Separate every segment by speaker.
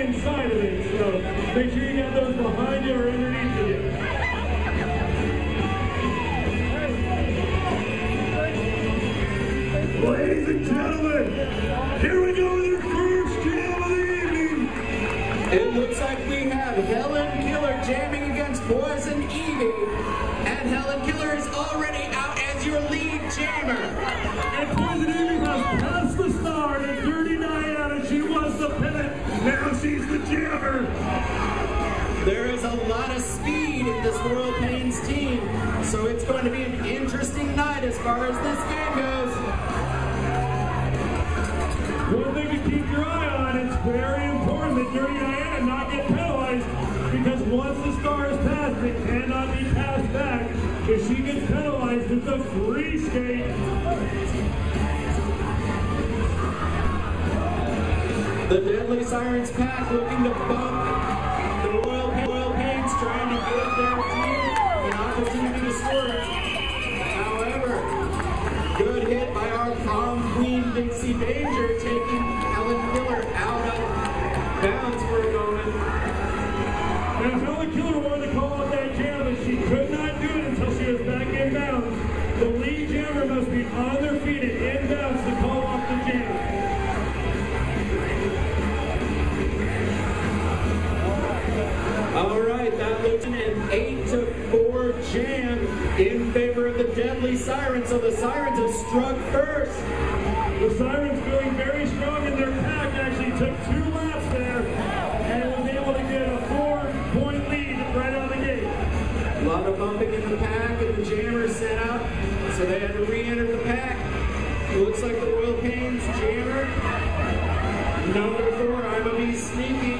Speaker 1: inside of it. So make sure you got those behind you or underneath of you. Ladies and gentlemen, here we go with your first jam of the evening.
Speaker 2: It looks like we have Helen Killer jamming against Poison Evie. And Helen Killer is already out as your lead jammer.
Speaker 1: And Poison Evie has passed the star to Dirty Diana. She was the pennant. Now she's the jammer.
Speaker 2: There is a lot of speed in this Royal Pains team. So it's going to be an interesting night as far as this game goes.
Speaker 1: One thing to keep your eye on, it's very important that Dirty Diana not get penalized, because once the star is passed, it cannot be passed back. If she gets penalized, it's a free skate.
Speaker 2: The Deadly Sirens pack looking to bump the Royal Pains, trying to give their team an opportunity to score. However, good hit by our prom queen Dixie Danger, taking Helen Killer out of bounds for a moment.
Speaker 1: Now Helen Killer wanted to call out that jam, but she could not do it until she was back in bounds. The lead jammer must be on their feet and in bounds to call off the jam.
Speaker 2: All right, that looks an 8-4 jam in favor of the Deadly Sirens. So the Sirens have struck first.
Speaker 1: The Sirens feeling very strong in their pack, actually took 2 laps there and was able to get a 4-point lead right out of the gate.
Speaker 2: A lot of bumping in the pack, and the jammers set out, so they had to re-enter the pack. It looks like the Royal Pains jammer, number 4, I'm a Be Sneaky.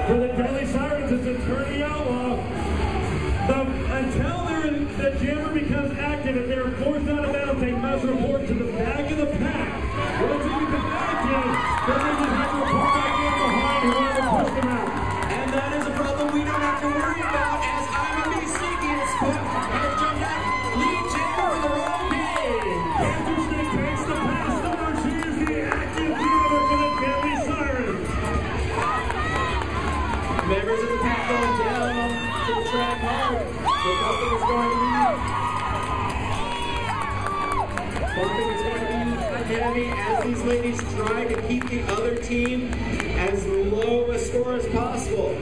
Speaker 1: For the Deadly Sirens, it's a turning outlaw. Until the jammer becomes active, if they're forced out of bounds, they must report to the back of the pack. Once they become active, then they just have to report back in behind whoever pushed them out.
Speaker 2: And that is a problem we don't have to worry about, as I'm a Be Sneaky has jumped out. Lead jammer for the Royal Pains.
Speaker 1: Panther Snake takes the pass star. She is the active jammer for the Deadly Sirens.
Speaker 2: Members of the pack going down to the track hard. So bumping is going to be heavy as these ladies try to keep the other team as low a score as possible.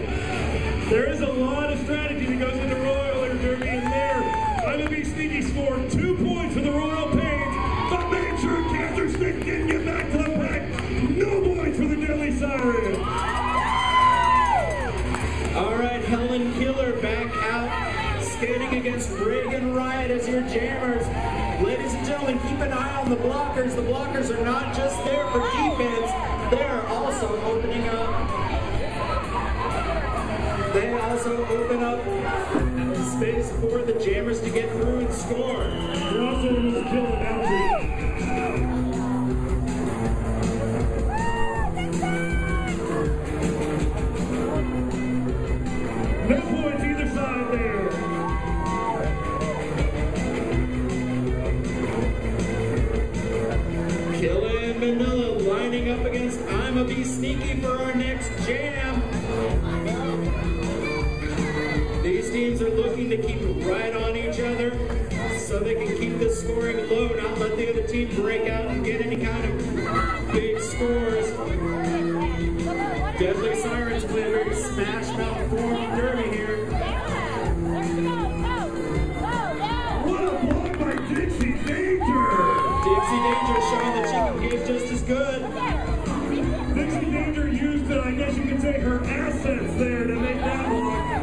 Speaker 1: There is a lot of strategy that goes into Royal Derby, and there, I'm a Be Sneaky scored 2 points for the Royal Pains, but made sure Panther Snake didn't get back to the pack. No points for the Deadly Sirens.
Speaker 2: All right, Helen Killer back out, skating against Reagan Riot as your jammers. Ladies and gentlemen, keep an eye on the blockers. The blockers are not just there for defense, they're also opening up. They also open up space for the jammers to get through and score.
Speaker 1: They're also able to kill the boundary. No points either side there.
Speaker 2: Killa and Manila lining up against I'm a Be Sneaky for our next jam. These teams are looking to keep right on each other so they can keep the scoring low, not let the other team break out and get any kind of big scores. Deadly Sirens play a very Smash Mouth form of derby here.
Speaker 1: What a block by Dixie Danger!
Speaker 2: Dixie Danger showing that she can give just as good.
Speaker 1: Dixie Danger used, I guess you could say, her assets there to make that block.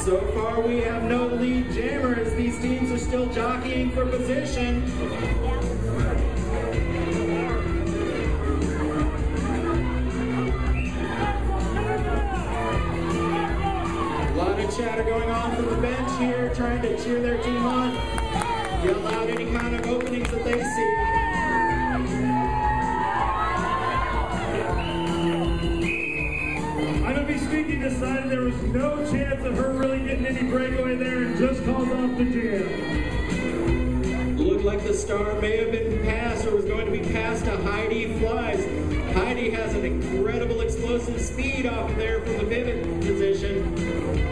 Speaker 2: So far we have no lead jammer as these teams are still jockeying for position. A lot of chatter going on from the bench here, trying to cheer their team on, yell out any kind of openings that they see.
Speaker 1: I'm going to be speaking, decided there was no chance of her really getting any breakaway there and just called off the jam.
Speaker 2: Looked like the star may have been passed or was going going to be passed to Heidi Flies. Heidi has an incredible explosive speed off there from the pivot position.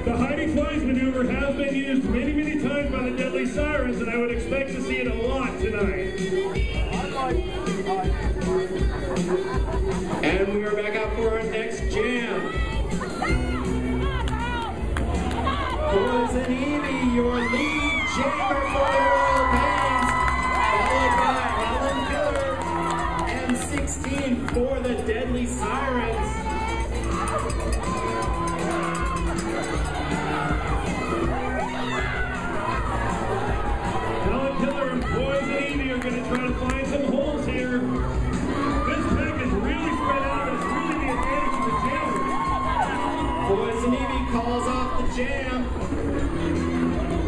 Speaker 1: The Heidi Flies maneuver has been used many, many times by the Deadly Sirens, and I would expect to see it a lot tonight.
Speaker 2: And we are back out for our next jam. Poison Evie, your lead jammer for the Royal Pains, followed by Helen Killer and 16 for the Deadly Sirens.
Speaker 1: Helen Killer and Poison Evie are going to try to find some holes here. This pack is really spread out, and it's really the advantage of the jammers.
Speaker 2: Poison Evie calls off the jam.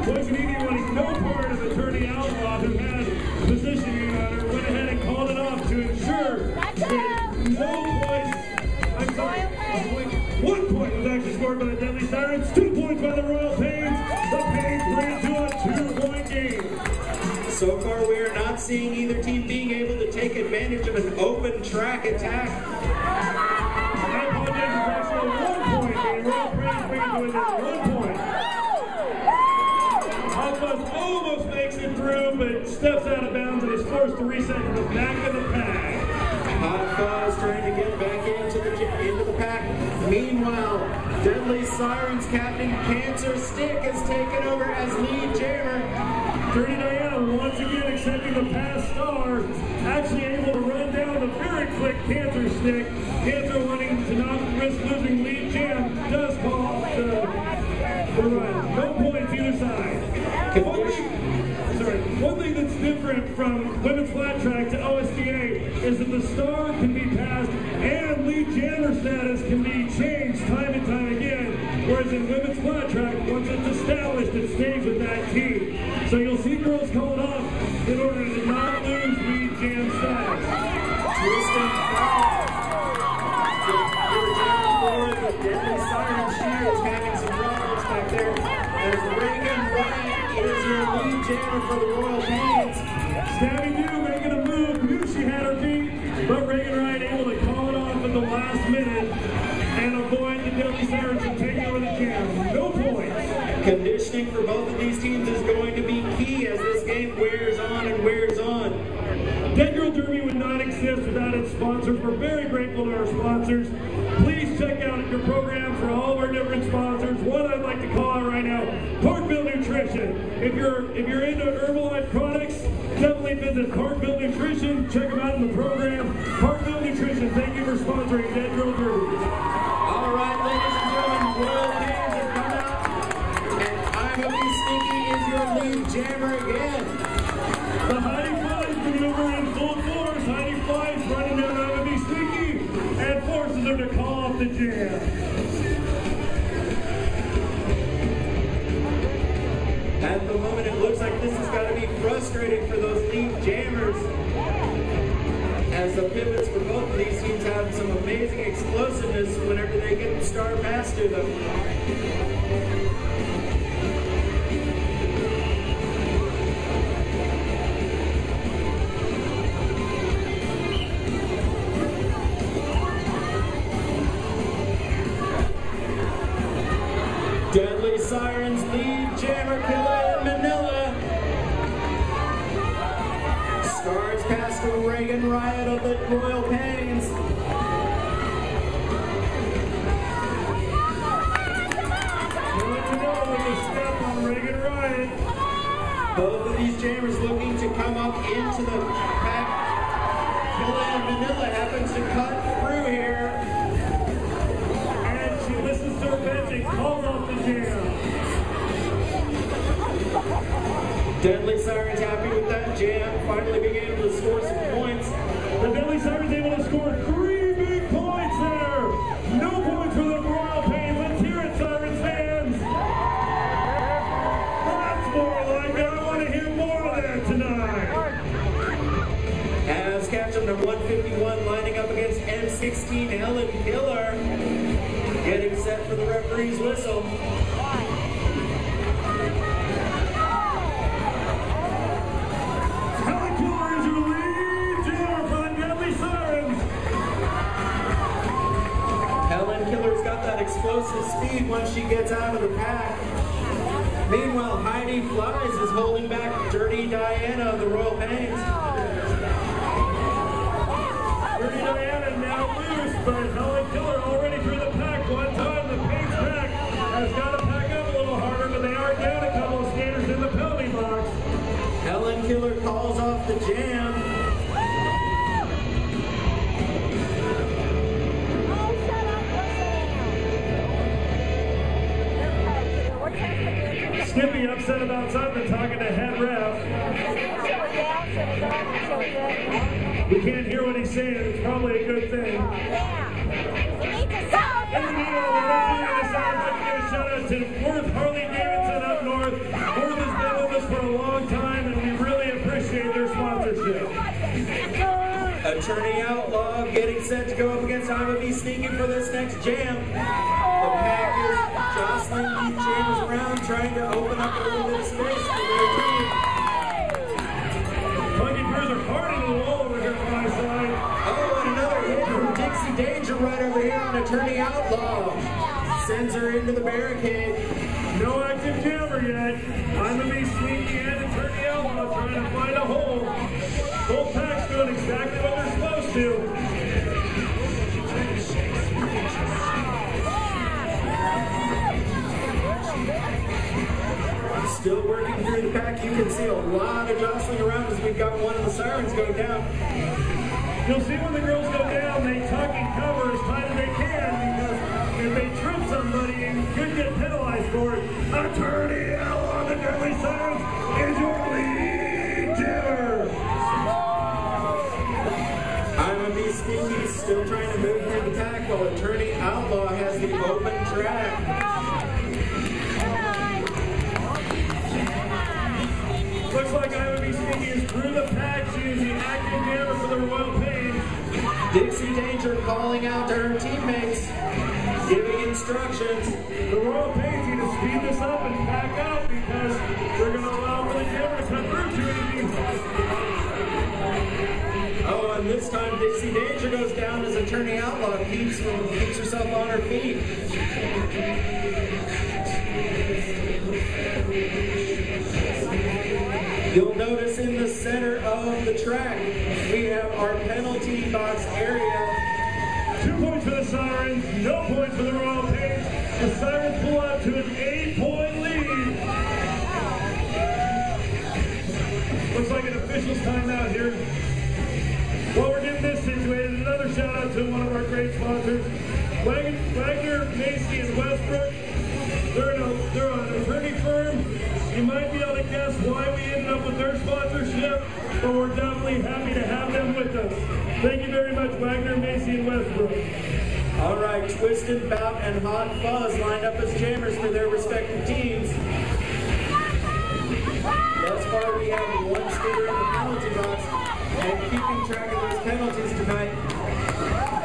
Speaker 1: Poison Evie, wanting no part of Attorney Outlaw, who had positioning on her, went ahead and called it off to ensure that no points. I'm sorry, 1 point was actually scored by the Deadly Sirens, 2 points by the Royal Pains. The Pains bring it to a 2-point game.
Speaker 2: So far, we are not seeing either team being able to take advantage of an open track attack.
Speaker 1: I apologize, it's actually a 1-point game. Royal Pains bring it to a 1 point. Alphas almost makes it through, but steps out of bounds and is forced to reset to the back of the pack.
Speaker 2: Hot Fuzz trying to get back into the pack. Meanwhile, Deadly Sirens captain Cancer Stick has taken over as lead jammer.
Speaker 1: Dirty Diana once again accepting the pass star, actually able to run down the very quick Cancer Stick. Cancer wanting to not risk losing lead jam does call off the run. No points either side. One thing that's different from women's flat track to OSTA is that the star can be passed and lead jammer status can be changed time and time again, whereas in women's flat track, once it's established, it stays with that team. So you'll see girls called off in order to not lose lead jam status.
Speaker 2: Twisting foul. For the Deadly Sirens, she is having some problems back there as Reagan Ryan is your lead jammer for the Royal Pains.
Speaker 1: Stabby Dew making a move, knew she had her feet, but Reagan Ryan able to call it off at the last minute and avoid the Deadly Sirens from taking over the jam. No points.
Speaker 2: Conditioning for both of these teams is going to be key as this game wears on and wears on.
Speaker 1: Dead Girl Derby would not exist without its sponsors. We're very grateful to our sponsors. Please check out your program for all of our different sponsors. One I'd like to call out right now, Parkville Nutrition. If you're into Herbalife products, definitely visit Parkville Nutrition. Check them out in the program. Parkville Nutrition, thank you for sponsoring Dead Girl Derby.
Speaker 2: All right, ladies and gentlemen, Royal Pains have come out, and I'm going to be Sneaky is your lead jammer again.
Speaker 1: The Heidi Flies maneuver in full force. Heidi Flies running down out of be Sneaky and forces her to call off the jam.
Speaker 2: At the moment, it looks like this has got to be frustrating for those lead jammers, as the pivots for both of these teams have some amazing explosiveness whenever they get the star pass to them. Deadly Sirens lead jammer Killer in Manila. Stars pass to Reagan Riot of the Royal Pains.
Speaker 1: With a step on Reagan Riot.
Speaker 2: Both of these jammers looking to come up into the pack. Killer in Manila happens to cut through here.
Speaker 1: And she listens to her bench and calls off the jam.
Speaker 2: Deadly Sirens happy with that jam, finally being able to score some points.
Speaker 1: The Deadly Sirens able to score 3 big points there. No points for the Royal Pains. Let's hear it, Sirens fans. That's more like it. I want to hear more of that tonight.
Speaker 2: As captain number 151 lining up against M16 Helen Killer, getting set for the referee's whistle.
Speaker 1: Helen Killer is your lead jammer.
Speaker 2: that explosive speed once she gets out of the pack. Meanwhile, Heidi Flies is holding back Dirty Diana of the Royal Pains.
Speaker 1: Dirty Diana now loose, but Helen Killer already through the pack one time. The Pains pack has got to pack up a little harder, but they are down a couple of skaters in the penalty box.
Speaker 2: Helen Killer calls off the jam.
Speaker 1: Skippy upset about something, talking to head ref. We can't hear what he's saying. It's probably a good thing. In the meanwhile, we're representing the Sirens. I'd like to give a shout out to Worth Harley Davidson up north. Worth has been with us for a long time, and we really appreciate their sponsorship.
Speaker 2: Attorney Outlaw getting set to go up against Iowa B. Sneaking for this next jam. The pack is jostling these jammers around, trying to open up a little bit of space for their team.
Speaker 1: Funky Bruiser hard into the wall over here on my side.
Speaker 2: Oh, and another hit from Dixie Danger right over here on Attorney Outlaw. Sends her into the barricade.
Speaker 1: No active jammer yet. Iowa B. Sneaky and Attorney Outlaw trying to find a hole. Both packs doing exactly what they're supposed to.
Speaker 2: Still working through the pack. You can see a lot of jostling around as we've got one of the Sirens go down.
Speaker 1: You'll see when the girls go down, they tuck and cover as tight as they can, because if they trip somebody and could get penalized for it. Attorney Outlaw, the Deadly Sirens, is your lead jammer.
Speaker 2: Iowa B. Sneaky still trying to move through the pack while Attorney Outlaw has the open track.
Speaker 1: Looks like Iowa B. Sneaky is through the pack. She is the active jammer for the Royal Pains.
Speaker 2: Dixie Danger calling out to her teammates, giving instructions.
Speaker 1: The Royal Pains need to speed this up and back up, because they're going to allow for the jammer to cut through too easy.
Speaker 2: Oh, and this time Dixie Danger goes down as Attorney Outlaw keeps herself on her feet. You'll notice in the center of the track, we have our penalty box area.
Speaker 1: 2 points for the Sirens, no points for the Royal Pains. The Sirens pull out to an 8-point lead. Looks like an official's timeout here. While we're getting this situated, another shout out to one of our great sponsors, Wagner, Macy, and Westbrook. They're an attorney firm. You might be able to guess why we ended up with their sponsorship, but we're definitely happy to have them with us. Thank you very much, Wagner, Macy, and Westbrook.
Speaker 2: All right, Twisted Bout and Hot Fuzz lined up as jammers for their respective teams. Thus far, we have one skater in the penalty box, and keeping track of those penalties tonight,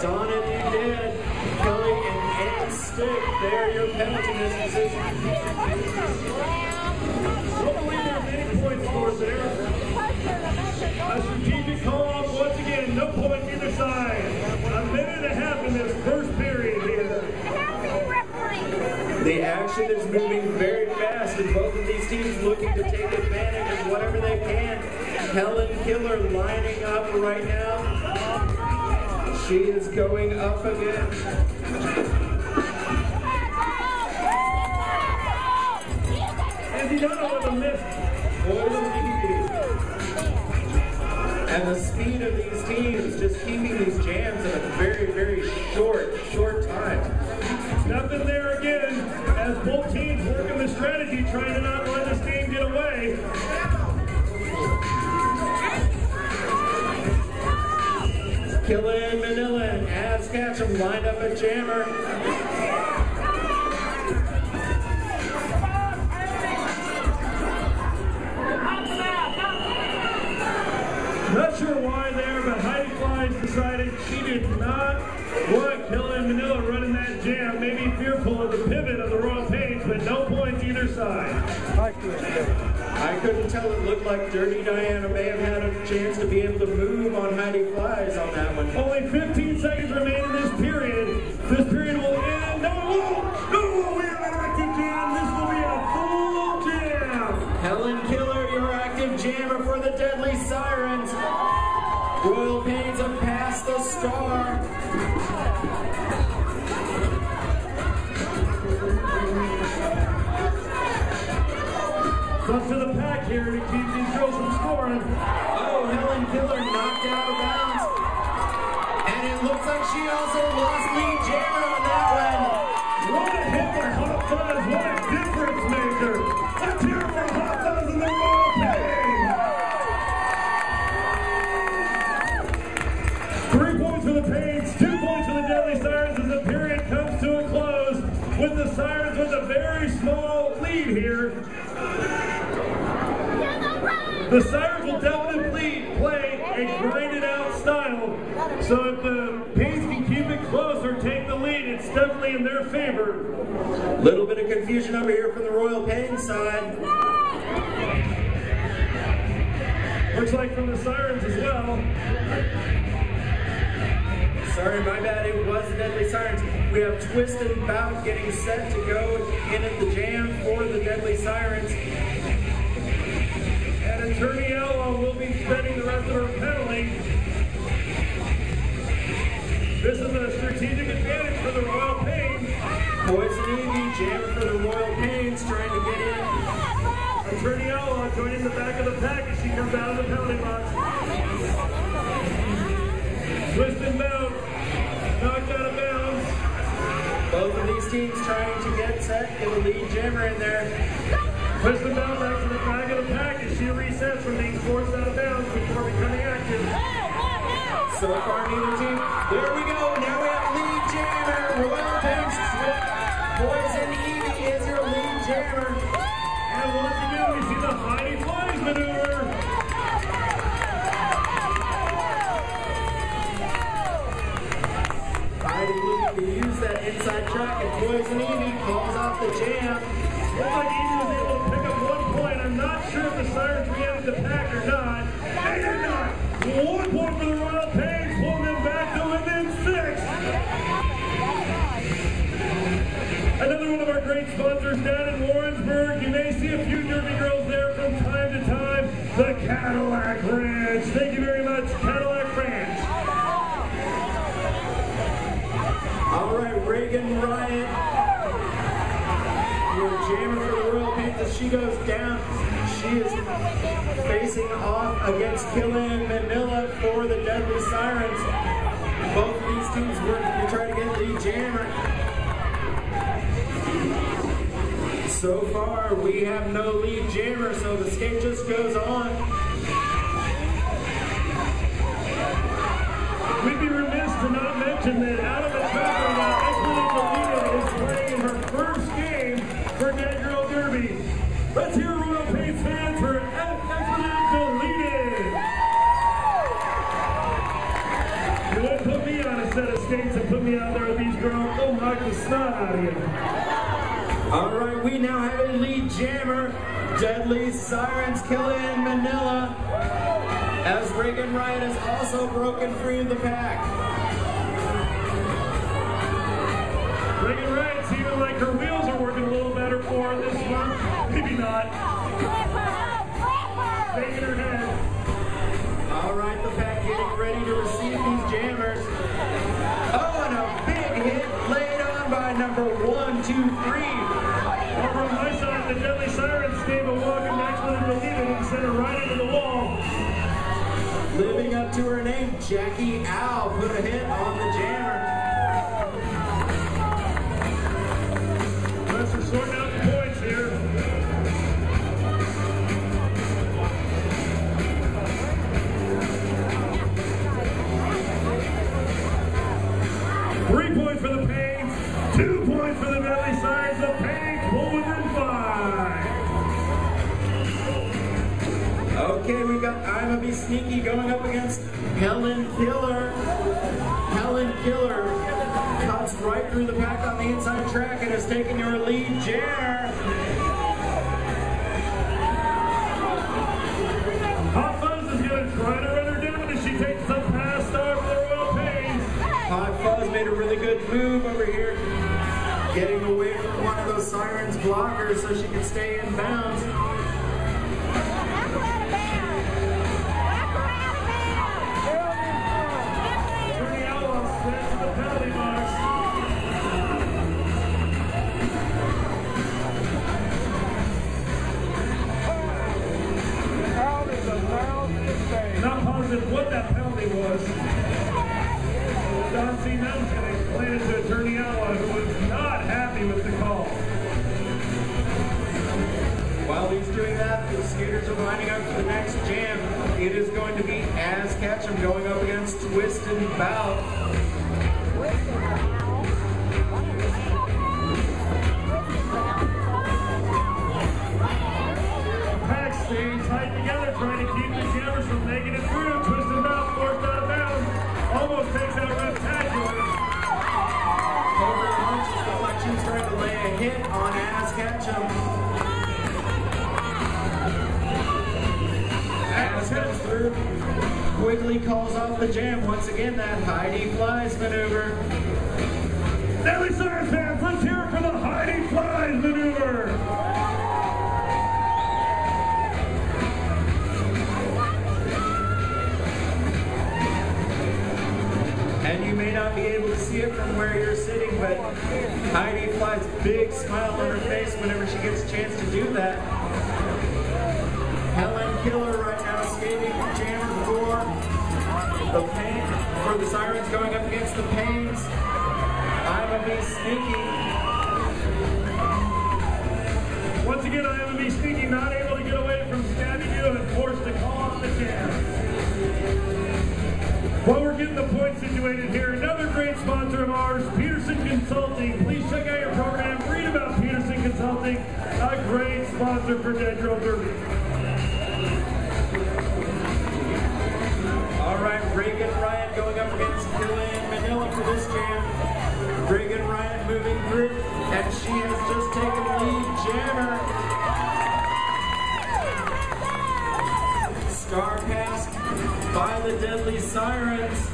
Speaker 2: Donna Dead, Kelly, and Ann Stick, they're your penalty dispositions.
Speaker 1: Don't believe there's any points for us there. A strategic call-off once again, no points either side. A minute and a half in this first period here.
Speaker 2: The action is moving very fast, and both of these teams looking to take advantage of whatever they can. Helen Killer lining up right now. She is going up again.
Speaker 1: And he done it with a miss.
Speaker 2: And the speed of these teams just keeping these jams in a very, very short time.
Speaker 1: Nothing there again, as both teams working the strategy, trying to not let this game get away.
Speaker 2: Killa and Manila and Abs Ketchum lined up a jammer.
Speaker 1: Not sure why there, but Heidi Flies decided she did not want Killa and Manila running that jam, maybe fearful of the pivot of the Royal Pains, but no points either side.
Speaker 2: I couldn't tell. It looked like Dirty Diana may have had a chance to be able to move on Heidi Flies on that one.
Speaker 1: Only 15 seconds remain in this period. This period will end. No, it won't.
Speaker 2: Royal Pains have passed the Star.
Speaker 1: Comes to the pack here to keep these girls from scoring.
Speaker 2: Oh, Helen Killer knocked out of bounds. And it looks like she also lost lead jammer on that one.
Speaker 1: What a hit for Hot Fuzz. What a difference maker. Let's hear it for Hot Fuzz and the Royal Pains. 3 points for the Pains, 2 points for the Deadly Sirens as the period comes to a close with the Sirens with a very small lead here. The Sirens will definitely play a grinded-out style, so if the Pains can keep it close or take the lead, it's definitely in their favor.
Speaker 2: Little bit of confusion over here from the Royal Pains side.
Speaker 1: Looks like from the Sirens as well.
Speaker 2: Sorry, my bad, it was the Deadly Sirens. We have Twist and Bout getting set to go in at the jam for the Deadly Sirens.
Speaker 1: And Attorney Outlaw will be spending the rest of her penalty. This is a strategic advantage for the Royal Pains.
Speaker 2: Poison Evie, jammer for the Royal Pains, trying to get in.
Speaker 1: Attorney Outlaw joining the back of the pack as she comes out of the penalty box. Twist and Bout, knocked out of bounds.
Speaker 2: Both of these teams trying to get set, get a lead jammer in there.
Speaker 1: Twist and Bout back to the back of the pack as she resets from being forced out of bounds before becoming active.
Speaker 2: So far, neither team. There we go. Now we have lead jammer. Royal Pains. Poison Evie is your lead jammer.
Speaker 1: And once again, we see the Heidi Flies maneuver.
Speaker 2: Heidi looking to use that inside track, and Poison Evie calls off the jam.
Speaker 1: Looks like Evie was able to pick up 1 point. I'm not sure if the Sirens reacted the pack or not. They did not. 1 point for the Royal Pains, pulling them back to within 6. Another one of our great sponsors down in Warrensburg. You may see a few Derby girls there from time to time. The Cadillac Ranch. Thank you very much, Cadillac Ranch.
Speaker 2: All right, Reagan Riot, your jammer for the Royal Pains as she goes down. She is facing off against Killian Manila for the Deadly Sirens. Both of these teams working to try to get lead jammer. So far, we have no lead jammer, so the skate just goes on.
Speaker 1: We'd be remiss to not mention that out of the Trapper, is playing in her first game for Dead Girl Derby. Let's hear Royal Pains fans for Exponential Lead-In. You wouldn't put me on a set of skates and put me out there with these girls. They'll knock the snot out of you.
Speaker 2: All right, we now have a lead jammer. Deadly Sirens Killian Manila, as Reagan Riot has also broken free of the pack.
Speaker 1: Reagan Riot seeming like her wheels are working a little better for her this month. Maybe not. Shaking her head.
Speaker 2: All right, the pack getting ready to receive these jammers. Oh, and a big hit laid on by number 1, 2, 3.
Speaker 1: Over on my side, the Deadly Sirens gave a welcome excellent to lead it and sent her right into the wall.
Speaker 2: Living up to her name, Jackie Owl put a hit on the jammer.
Speaker 1: Unless we're sorting out the points here. Three points for the Pains, 2 points for the Deadly Sirens. The Pains pull within 5.
Speaker 2: Okay, we got I'ma Be Sneaky going up against Helen Killer. Helen Killer cuts right through the pack on the inside track and has taken your lead jammer.
Speaker 1: Hot Fuzz is going to try to run her down as she takes the pass star for the Royal Pains.
Speaker 2: Hot Fuzz made a really good move over here, getting away from one of those Sirens blockers so she can stay in bounds.
Speaker 1: with what that penalty was. Don C. Mountain's going to explain it to Attorney Allen, who was not happy with the call.
Speaker 2: While he's doing that, the skaters are lining up for the next jam. It is going to be As Ketchum going up against Twist and Bout.
Speaker 1: Packs staying tight together, trying to keep the jammers from making it through. Twist and Bout forced out of bounds. Almost takes out Reptacular.
Speaker 2: Over the punches, Deflection's trying to lay a hit on As Ketchum. As comes through, quickly calls off the jam. Once again, that Heidi Flies maneuver.
Speaker 1: Deadly Sirens fans, let's hear it for the Heidi Flies maneuver.
Speaker 2: And you may not be able to see it from where you're sitting, but Heidi Flies' big smile on her face whenever she gets a chance to do that. Helen Killer right now skating jammer for the Sirens going up against the Pains. I'ma Be Sneaky.
Speaker 1: Once again, I'ma Be Sneaky not able to get away from stabbing you and forced to call off the jam. While we're getting the points situated here, another great sponsor of ours, Peterson Consulting. Please check out your program, read about Peterson Consulting, a great sponsor for Dead Girl Derby.
Speaker 2: All right, Reagan Ryan going up against Dylan Manila for this jam. Reagan Ryan moving through, and she has just taken lead jammer. Star pass by the Deadly Sirens.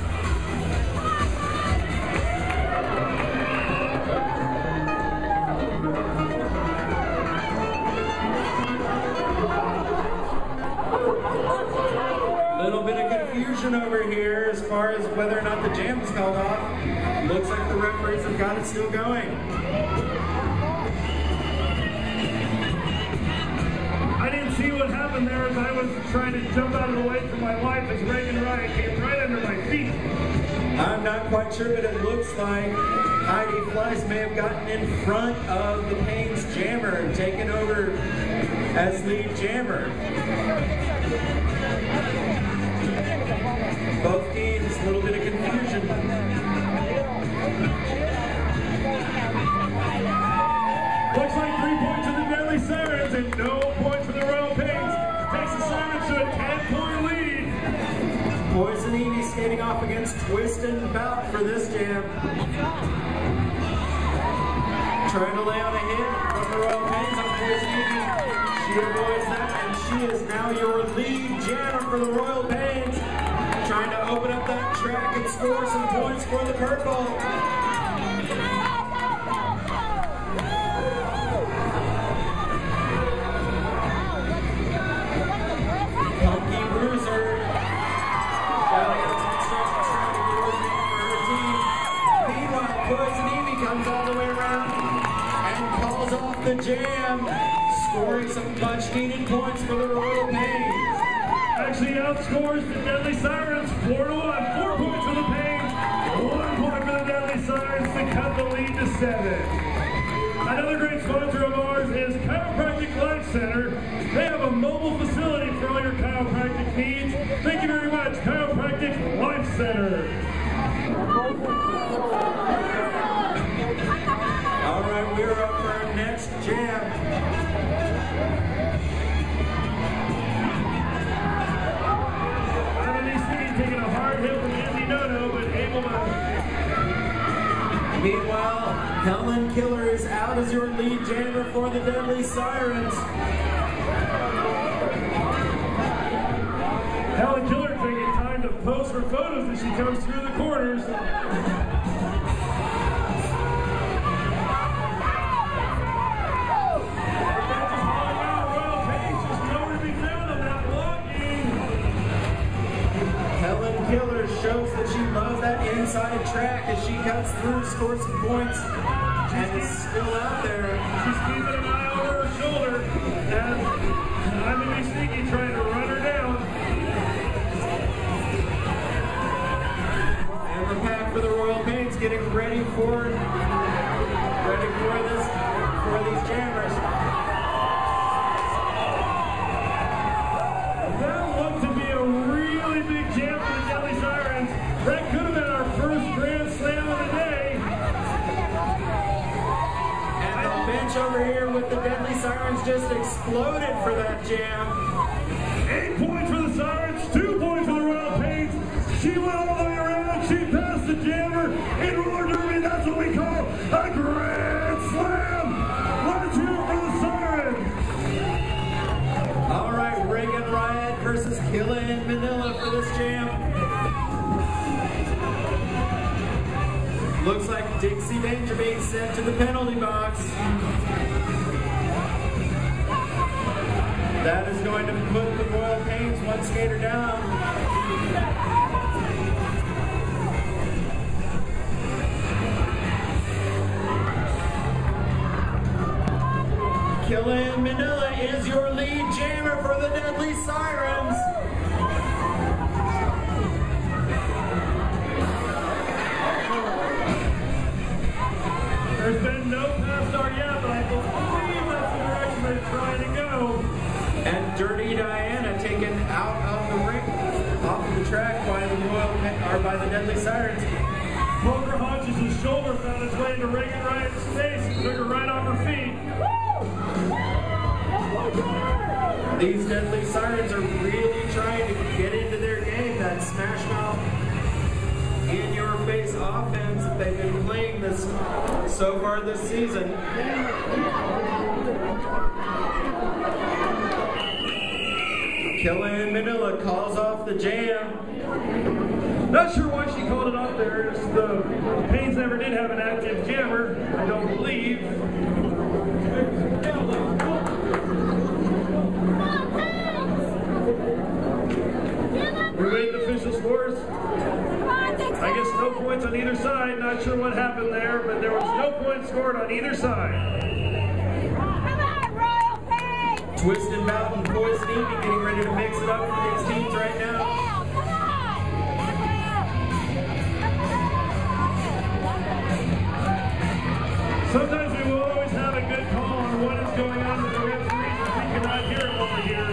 Speaker 2: Little bit of confusion over here as far as whether or not the jam is called off. Looks like the referees have got it still going.
Speaker 1: I didn't see what happened there as I was trying to jump out of the way for my life as Reagan Ryan came right under my feet.
Speaker 2: I'm not quite sure, but it looks like Heidi Flies may have gotten in front of the Pains jammer and taken over as lead jammer. Both teams, a little bit of confusion.
Speaker 1: Looks like 3 points for the Deadly Sirens and no points for the Royal Pains. Takes the Sirens to a 10-point lead.
Speaker 2: Poison Ivy skating off against Twist and Bout for this jam. Trying to lay on a hit from the Royal Pains on Poison Ivy. She avoids that, and she is now your lead jammer for the Royal Pains. Trying to open up that track and score some points for the purple. Punky Bruiser shouting out some instructions trying to coordinate for her team. Meanwhile, Poison Ivy comes all the way around and calls off the jam, scoring some much-needed points for the Royal Pains.
Speaker 1: Actually outscores the Deadly Sirens 4-1. 4 points for the Pains, 1 point for the Deadly Sirens to cut the lead to 7. Another great sponsor of ours is Chiropractic Life Center. They have a mobile facility for all your chiropractic needs. Thank you very much, Chiropractic Life Center.
Speaker 2: All right, we're up for our next jam.
Speaker 1: Taking a hard hit from Izzy Nono, but able to...
Speaker 2: Meanwhile, Helen Killer is out as your lead jammer for the Deadly Sirens.
Speaker 1: Helen Killer taking time to pose for photos as she comes through the corners.
Speaker 2: Killer shows that she loves that inside track as she cuts through, scores some points, and is still out there.
Speaker 1: She's keeping an eye over her shoulder as I'ma Be Sneaky trying to run her down.
Speaker 2: getting ready for these jammers.
Speaker 1: That looked to be a really big jam for the Deadly Sirens. That could have been our first Grand Slam of the day.
Speaker 2: And the bench over here with the Deadly Sirens just exploded for that jam.
Speaker 1: 8 points for the Sirens, 2 points for the Royal Pains. She went all the way around, she passed the jammer. In roller derby, that's what we call a Grand Slam. Let's hear it for the Sirens.
Speaker 2: All right, Reagan Riot versus Killa in Manila for this jam. Looks like Dixie Danger being sent to the penalty box. That is going to put the Royal Pains one skater down. Killa in Manila is your lead jammer for the Deadly Sirens.
Speaker 1: There's been no pass start yet, but I believe that's the direction they're trying to go.
Speaker 2: And Dirty Diana taken out of the ring, off of the track by the Deadly Sirens.
Speaker 1: Poker Hodges' shoulder found its way into Reagan Riot's face and took her right off her feet.
Speaker 2: These Deadly Sirens are really trying to get into their game, that smash mouth in your face offense that they've been playing so far this season. Killa in Manila calls off the jam.
Speaker 1: Not sure why she called it off there. The Pains never did have an active jammer, I don't believe. We wait the official scores. I guess no points on either side. Not sure what happened there, but there was no points scored on either side.
Speaker 2: Twist and Bout and Poison Ivy getting ready to mix it up for these teams right now.
Speaker 1: Sometimes we will always have a good call on what is going on with the referees, but we cannot hear it over here.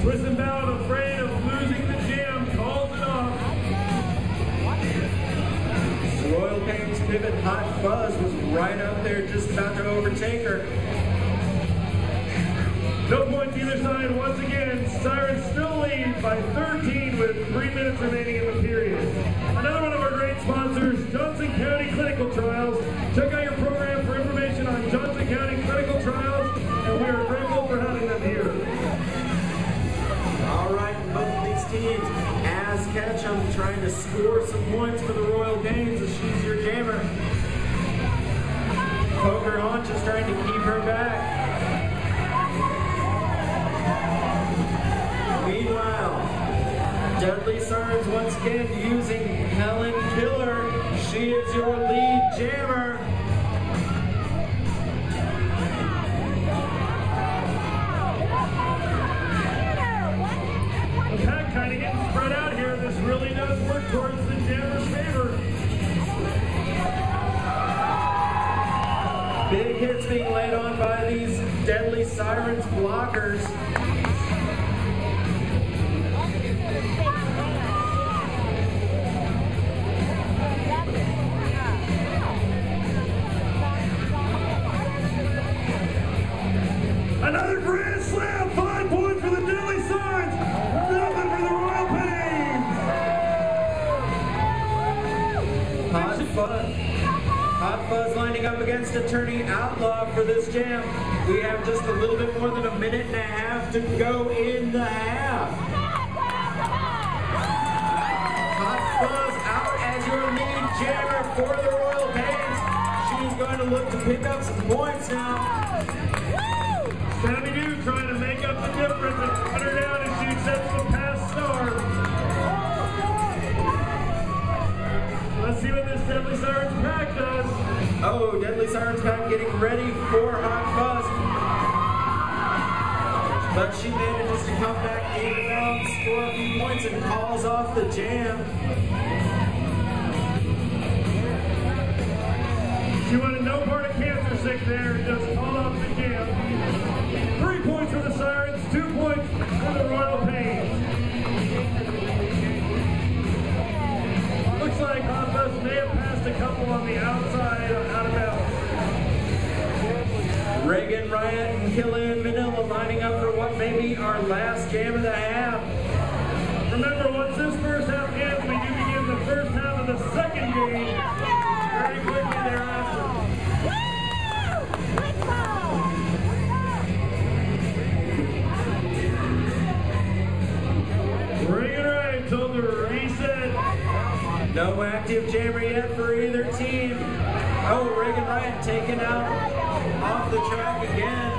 Speaker 1: Twist and Bout, afraid of losing the jam, calls it off.
Speaker 2: Royal Pains pivot Hot Fuzz was right up there, just about to overtake her.
Speaker 1: No points either side once again. Sirens still lead by 13 with 3 minutes remaining in the period. Another one of our great sponsors, Johnson County Clinical Trials. Check out your program for information on Johnson County Clinical Trials, and we are grateful for having them here.
Speaker 2: All right, both of these teams, as Ketchum trying to score some points for the Royal Pains as she's your jammer. Poker Haunch is trying to keep her back. Meanwhile, Deadly Sirens once again using Helen Killer. She is your lead jammer.
Speaker 1: The pack kind of getting spread out here. This really does work towards the jammer's favor.
Speaker 2: Big hits being laid on by these Deadly Sirens blockers.
Speaker 1: Another Grand Slam, 5 points for the Deadly Sirens, nothing for the Royal Pains.
Speaker 2: Hot Fuzz lining up against Attorney Outlaw for this jam. We have just a little bit more than a minute and a half to go in the half. Hot Fuzz out as your lead jammer for the Royal Pains. She's going to look to pick up some points now.
Speaker 1: Sammy Dew trying to make up the difference and cut her down as she accepts the pass star. Let's see what this Deadly Sirens pack does.
Speaker 2: Oh, Deadly Sirens pack getting ready for Hot Fuzz. But she manages to come back, even out, score a few points, and calls off the jam.
Speaker 1: She wanted no part of cancer sick there, just called off the jam. 3 points for the Sirens, 2 points for the Royal Pains. Looks like Hoffus may have passed a couple on the outside, out of bounds.
Speaker 2: Reagan Riot and Killian Manila lining up for what may be our last jam of the half.
Speaker 1: Remember, once this first half ends, we do begin the first half of the second game very quickly thereafter. Reagan Riot told the reset.
Speaker 2: No active jammer yet for either team. Oh, Reagan Riot taken out off the track again.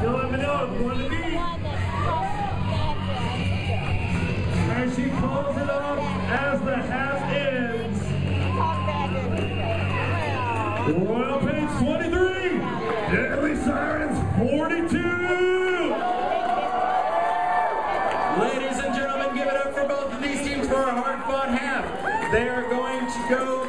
Speaker 1: Killian Manila one to beat. And she calls it off as the half ends. Royal Pains 23, Deadly Sirens 42.
Speaker 2: Ladies and gentlemen, give it up for both of these teams for a hard-fought half. They are going to go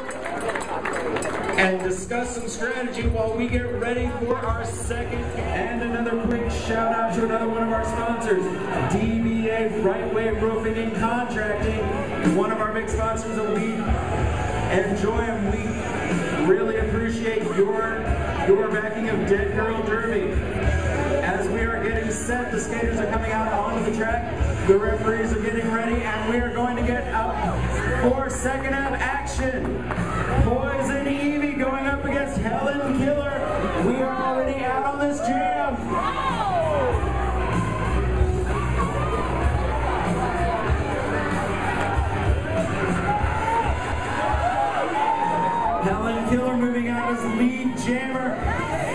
Speaker 2: and discuss some strategy while we get ready for our second. And another quick shout out to another one of our sponsors, DBA Right Way Roofing and Contracting, one of our big sponsors that we enjoy, and we really appreciate your backing of Dead Girl Derby. As we are getting set, the skaters are coming out onto the track, the referees are getting ready, and we are going to get up for second half action. Poison Evie going up against Helen Killer. We are already out on this jam. Helen Killer moving out as lead jammer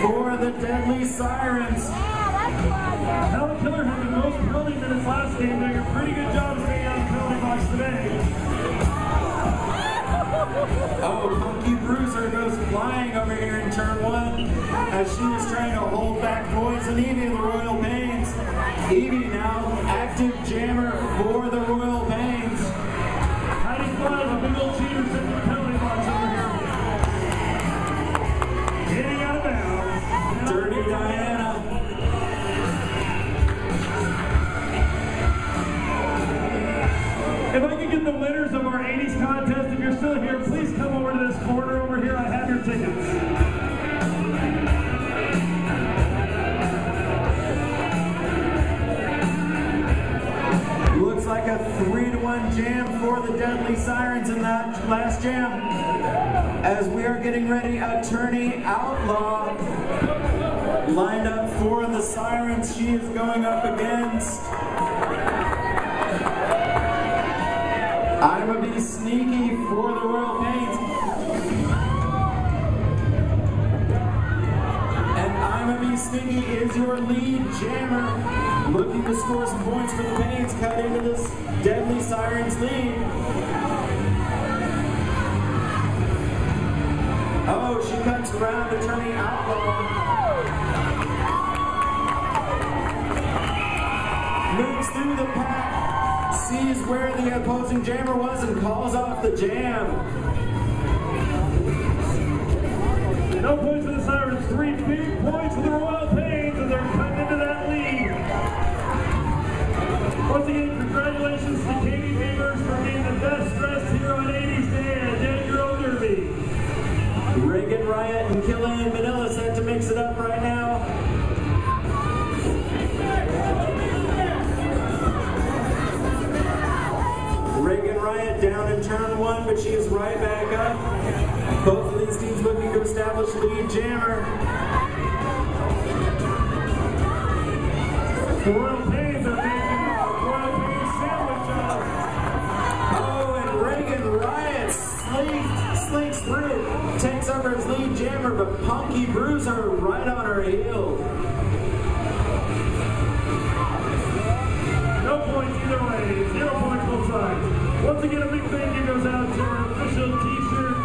Speaker 2: for the Deadly Sirens.
Speaker 1: Helen Killer had the most penalty minutes last game, doing a pretty good job of staying out of the penalty box today.
Speaker 2: Oh, Punky Bruiser goes flying over here in turn 1 as she was trying to hold back Poison Evie of the Royal Pains. Evie now active jammer for the Royal Pains.
Speaker 1: Hiding flies, a big old cheater sitting in the penalty box over here. Getting out of bounds.
Speaker 2: Dirty Diana.
Speaker 1: If I could get the winners of our 80s contest, if you're still here, please come over to this corner over here. I have your tickets.
Speaker 2: Looks like a 3-1 jam for the Deadly Sirens in that last jam. As we are getting ready, Attorney Outlaw lined up for the Sirens. She is going up against I'm a Be Sneaky for the Royal Pains. And I'm a Be Sneaky is your lead jammer, looking to score some points for the Pains, cut into this Deadly Sirens lead. Oh, she cuts around Attorney Outlaw. Moves through the pack, sees where the opposing jammer was and calls off the jam.
Speaker 1: No points for the Sirens, 3 big points for the Royal Pains, and they're cutting into that lead. Once again, congratulations to Katie Beavers for being the best dressed hero on 80s Day at Dead Girl Derby.
Speaker 2: Reagan Riot and Killian Manila set to mix it up right now. Reagan Riot down in turn 1, but she is right back up. Both of these teams looking to establish lead jammer.
Speaker 1: The Royal Pains are making a Royal Pains sandwich up.
Speaker 2: Oh, and Reagan Riot slinks through, takes over his lead jammer, but Punky Bruiser right on her heels.
Speaker 1: No points either way, 0 points both sides. Once again, a big thank you goes out to our official t-shirt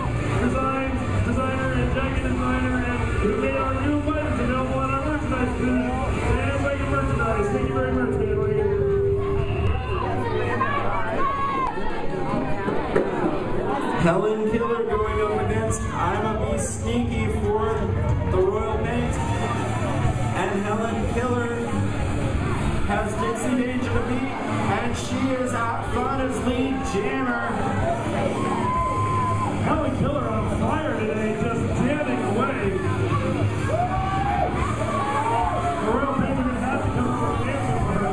Speaker 1: designer and jacket designer, and who made our new buttons available on our merchandise booth. Bandwagon Merchandise. Thank you very much, Bandwagon.
Speaker 2: Helen Killer going up against I'm a Be and she is out front as lead jammer.
Speaker 1: Helen Killer on fire today, just jamming away. The Royal Pains are going to have to come for an answer for her.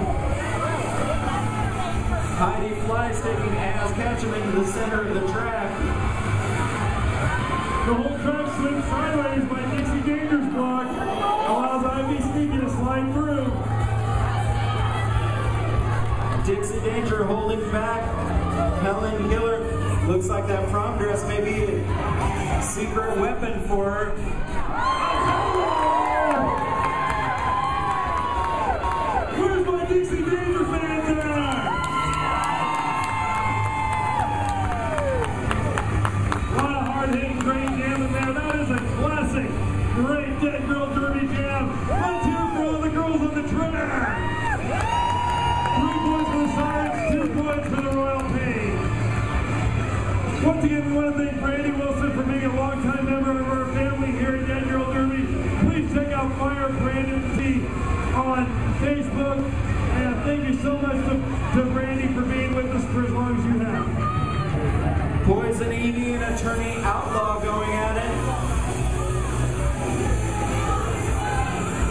Speaker 2: Heidi Fleiss taking As Ketchum into the center of the track.
Speaker 1: The whole track slips sideways by Dixie Danger's block. Allows Ivy Sneaky to slide through.
Speaker 2: Dixie Danger holding back. Helen Killer. Looks like that prom dress may be a secret weapon for her.
Speaker 1: Where's my Dixie Danger fans at? A lot of hard-hitting, great jamming there. That is a classic, great Dead Girl Derby jam. Let's hear for all the girls on the track. 3 points for the Sirens, 2 points for the Royal Pains. Once again, we want to thank Brandy Wilson for being a longtime member of our family here at Dead Girl Derby. Please check out Fire Brandon T on Facebook. And thank you so much to Brandy for being with us for as long as you have.
Speaker 2: Poison Ivy and Attorney Outlaw going at it.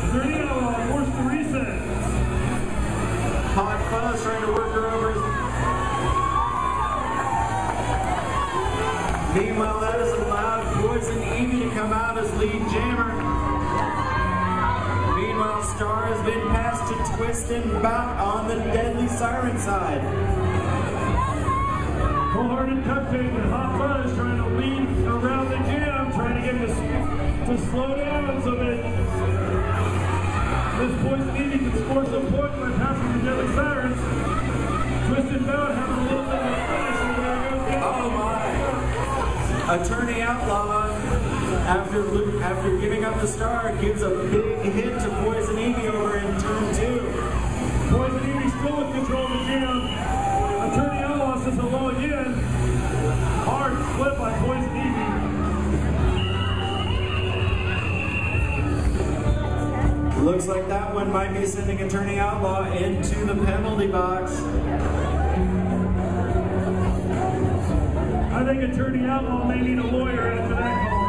Speaker 1: Attorney Outlaw forced to reset.
Speaker 2: Hot Fuzz trying to work her over. Meanwhile, that has allowed Poison Ivy to come out as lead jammer. Meanwhile, Star has been passed to Twist and Bout on the Deadly Siren side.
Speaker 1: Wholehearted Cupcake and Hot Fuzz trying to lead around the jam, trying to get him to slow down so that this Poison Ivy can score some points by passing the Deadly Sirens. Twist and Bout having a little bit of a finish, and there goes the
Speaker 2: Oh my! Attorney Outlaw, after giving up the Star, gives a big hit to Poison Ivy over in turn 2.
Speaker 1: Poison Ivy still with control of the jam. Attorney Outlaw says hello again. Hard flip by Poison Ivy.
Speaker 2: Looks like that one might be sending Attorney Outlaw into the penalty box.
Speaker 1: I think Attorney Outlaw may need a lawyer after that call.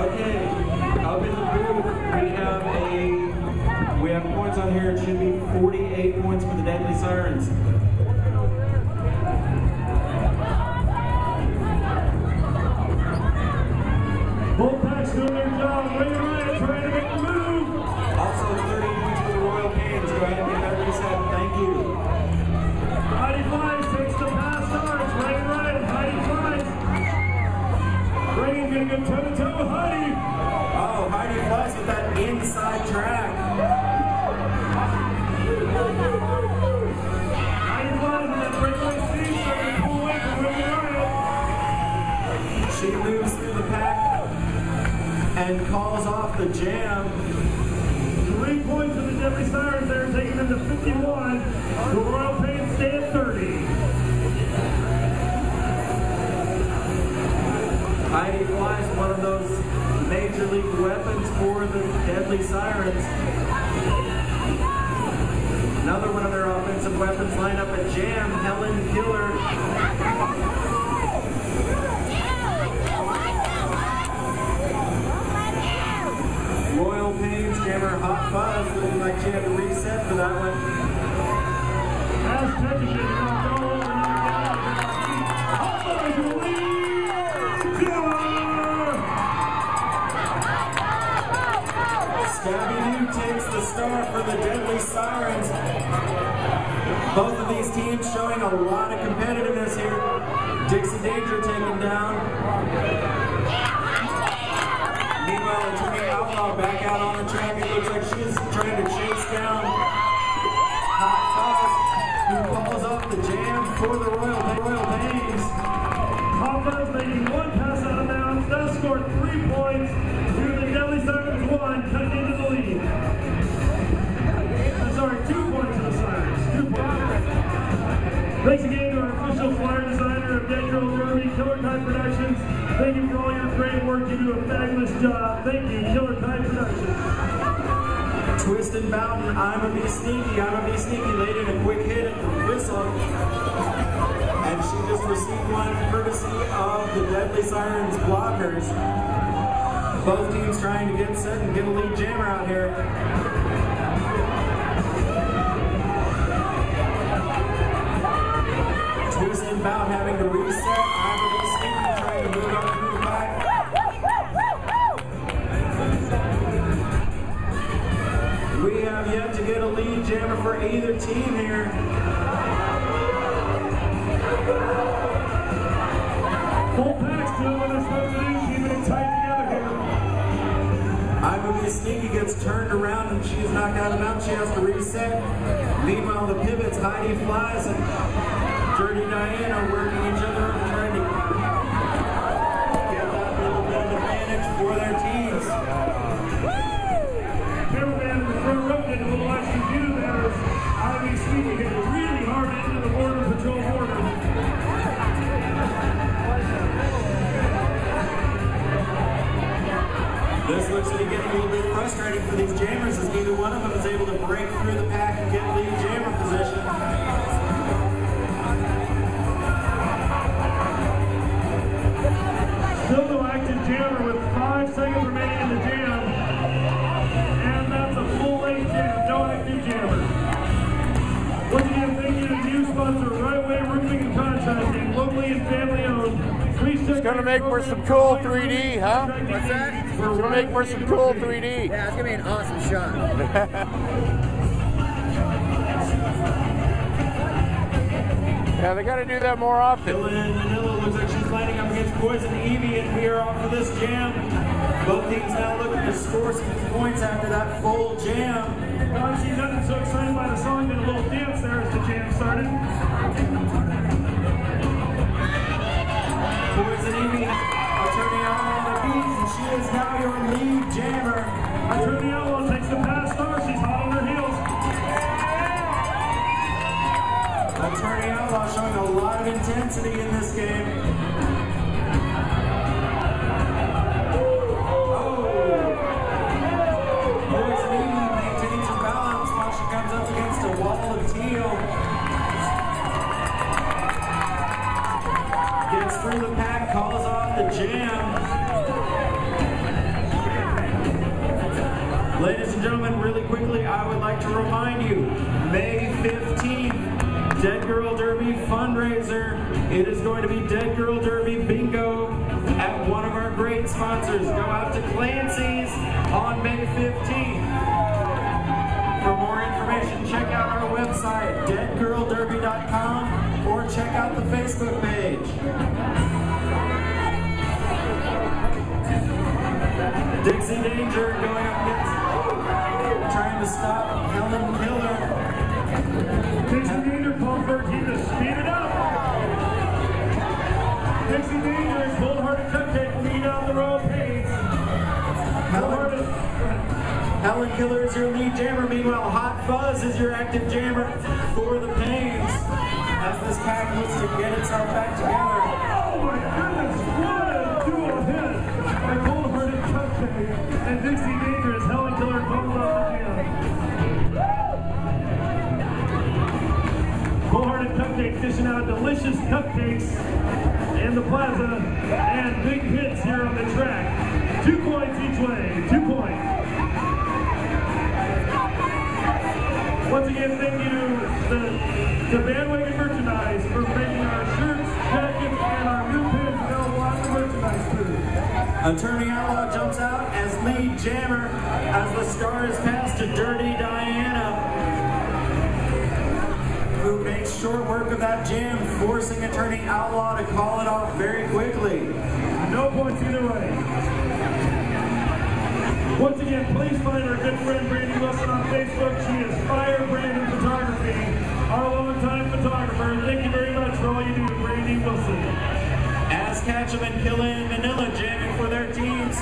Speaker 2: Okay, up in the booth, we have points on here. It should be 48 points for the Deadly Sirens.
Speaker 1: Both packs doing their job. Ray Ryan trying to make the move.
Speaker 2: Also 30 points for the Royal Pains. Go ahead and get that reset. Thank you.
Speaker 1: Heidi Fleiss takes the pass starts. Ray Ryan, Heidi Fleiss. Reagan's going to go toe-to-toe with Heidi.
Speaker 2: Oh, Heidi Fleiss with that inside track.
Speaker 1: Heidi Fleiss with that breakaway speed starting to pull away from Ray Ryan.
Speaker 2: She moves through the pack and calls off the jam.
Speaker 1: 3 points for the Deadly Sirens there, taking them to 51. The Royal Pains stay at 30.
Speaker 2: Heidi Fleiss, one of those major league weapons for the Deadly Sirens. Another one of their offensive weapons lined up at jam, Helen Killer. Royal Pains jammer Hot Fuzz, looking like she had to reset for that one.
Speaker 1: As Texas is knocked all over another guy. Hot Fuzz will lead.
Speaker 2: Scabby New takes the Star for the Deadly Sirens. Both of these teams showing a lot of competitiveness here. Dixie Danger taken down. Meanwhile, Attorney Outlaw back out on the track. It looks like she's trying to chase down Hot Fuzz, who falls off the jam for the Royal Pains.
Speaker 1: Hot Fuzz making one pass out of bounds, does score 3 points. To the Deadly Sirens 1, cutting into the lead. I'm sorry, 2 points to the Sirens. 2 points. Thanks again to our official flyer designer of Dead Girl Derby, Killer Time Productions. Thank you for all your great work. You do a fabulous job. Thank you, Killer Time Productions.
Speaker 2: Twist and Bowden, I'm a Be Sneaky. I'm a Be Sneaky laid in a quick hit at the whistle. And she just received one courtesy of the Deadly Sirens blockers. Both teams trying to get set and get a lead jammer out here. Twist and Bowden having to reset. I'm a Be Sneaky trying to move up through the back. We have yet to get a lead jammer for either team here.
Speaker 1: Full packs doing what they're supposed to do, keeping it tight together here.
Speaker 2: I'm a Be Sneaky gets turned around and she's knocked out of bounds. She has to reset. Meanwhile, the pivots, Heidi flies and Dirty Diana working each other up, trying to get that little bit of advantage for their teams.
Speaker 1: Cameraman in the front row did a little extra view there as Ivy Sneaky hit really hard into the border patrol border.
Speaker 2: This looks to be getting a little bit frustrating for these jammers as neither one of them is able to break through the pack and get lead jammer position.
Speaker 1: Still no active jammer with 5 seconds remaining in the jam. And that's a full length jam, no active jammer. Once again, thank you to new sponsor, Right Away Roofing and Contracting, locally and family owned. Please check.
Speaker 3: It's gonna make for some cool 3D, huh?
Speaker 4: What's that?
Speaker 3: It's gonna make for some cool 3D.
Speaker 4: Yeah, it's gonna be an awesome shot.
Speaker 3: Yeah, they gotta do that more often.
Speaker 2: Dylan and Manila looks like she's lining up against Poison Evie, and we are off for this jam. Both teams now looking to score some points after that full jam.
Speaker 1: She's nothing so excited by the song, did a little dance there as the jam started.
Speaker 2: Poison Evie turning out on the beats, and she is now your lead jammer.
Speaker 1: Attorney Outlaw takes the pass star, she's hot on her heels.
Speaker 2: Attorney Outlaw showing a lot of intensity in this game. Poison Evie maintains her balance while she comes up against a wall of teal. Gets through the pack, calls off the jam. Ladies and gentlemen, really quickly, I would like to remind you, May 15th, Dead Girl Derby fundraiser. It is going to be Dead Girl Derby Bingo at one of our great sponsors. Go out to Clancy's on May 15th. For more information, check out our website, deadgirlderby.com, or check out the Facebook page. Dixie Danger going up against, trying to stop Helen Killer.
Speaker 1: Dixie Danger called for her team to speed it up. Dixie Danger is Cold-Hearted Cupcake lead on the row pace.
Speaker 2: Helen Killer is your lead jammer. Meanwhile, Hot Fuzz is your active jammer for the Pains as this pack looks to get itself back together.
Speaker 1: Oh my goodness, what a dual hit by Cold-Hearted Cupcake and Dixie Danger as Helen Killer comes off the jam. Cold-Hearted Cupcake dishing out delicious cupcakes in the plaza and big hits here on the track. 2 points each way, 2 points. Once again, thank you to Bandwagon Merchandise for making our shirts, jackets, and our new pins available on the merchandise booth.
Speaker 2: Attorney Outlaw jumps out as lead jammer as the star is passed to Dirty Diana, who makes short work of that jam, forcing Attorney Outlaw to call it off very quickly.
Speaker 1: No points either way. Once again, please find our good friend Brandy Wilson on Facebook. She is Fire Brandon Photography, our longtime photographer. Thank you very much for all you do, Brandy Wilson.
Speaker 2: As Ketchum and Killa and Manila jamming for their teams.